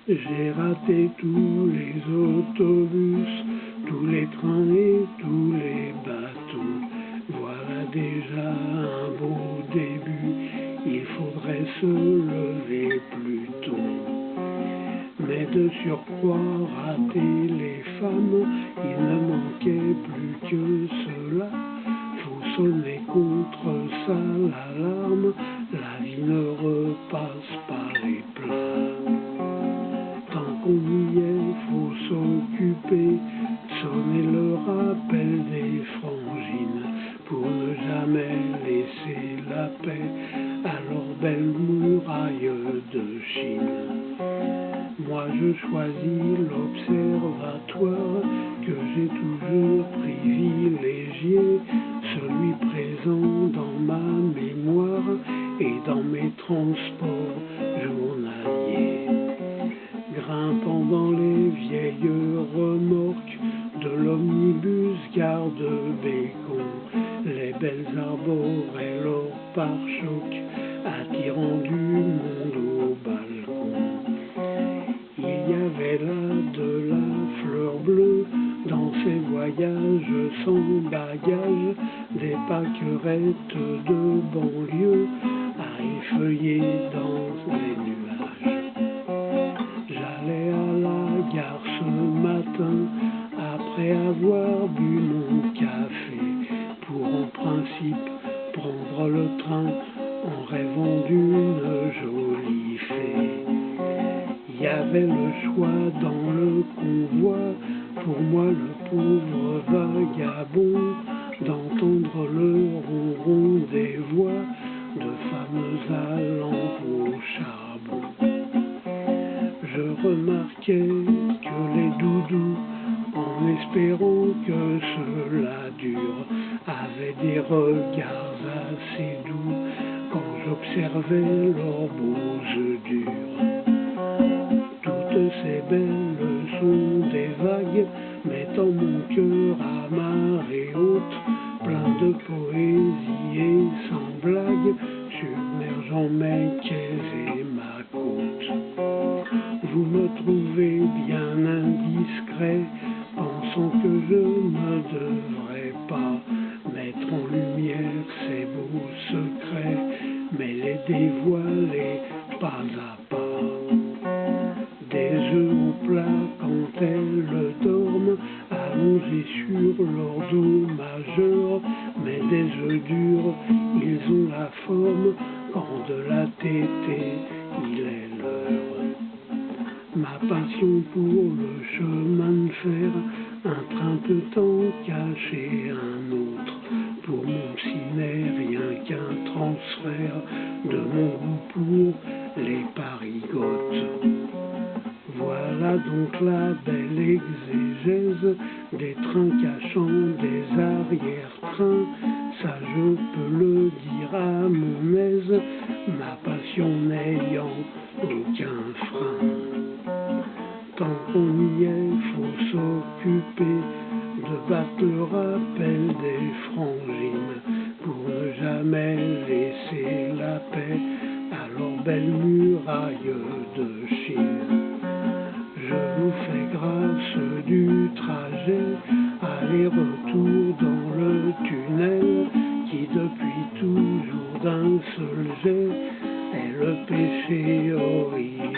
J'ai raté tous les autobus, tous les trains et tous les bateaux. Voilà déjà un beau début, il faudrait se lever plus tôt. Mais de surcroît, rater les femmes, il ne manquait plus que cela. Faut sonner contre ça l'alarme, la vie ne repasse pas les plats. Tant qu'on y est, faut s'occuper, sonner le rappel des frangines, pour ne jamais laisser la paix à leur belle muraille de Chine. Moi je choisis l'observatoire que j'ai toujours privilégié, celui présent dans ma mémoire et dans mes transports journaliers. Grimpant dans les vieilles remorques de l'omnibus gare de Bécon, les belles arbores et leurs pare-chocs attirant du monde au balcon. Il y avait là de la fleur bleue dans ces voyages sans bagages, des pâquerettes de banlieue à effeuiller dans les nuages. J'allais à la gare ce matin après avoir bu mon café, pour en principe prendre le train en rêvant d'une jolie fée. Il y avait le choix dans le convoi, pour moi le pauvre vagabond, d'entendre le ronron des voix de femmes allant au charbon. Je remarquais que les doudous, en espérant que cela dure, avaient des regards assez doux quand j'observais leurs beaux yeux durs. Toutes ces belles sont des vagues, mettant mon cœur à marée haute, plein de poésie et sans blague, submergeant mes quais et ma côte. Vous me trouvez bien indiscret, pensant que je ne devrais pas mettre en lumière ces beaux secrets, mais les dévoiler pas à pas. Des œufs au plat quand elles dorment, allongés sur leur dos majeur, mais des œufs durs, ils ont la forme quand de la tétée il est l'heure. Ma passion pour le chemin de fer, un train peut en cacher un autre. Pour mon psy n'est rien qu'un transfert de mon goût pour les parigotes. Voilà donc la belle exégèse des trains cachant des arrière-trains. Ça je peux le dire à mon aise, ma passion n'ayant aucun frein. Tant qu'on y est, faut s'occuper de battre le rappel des frangines, pour ne jamais laisser la paix à leur belle muraille de Chine. Je vous fais grâce du trajet, aller-retour dans le tunnel, qui depuis toujours d'un seul jet est le péché originel.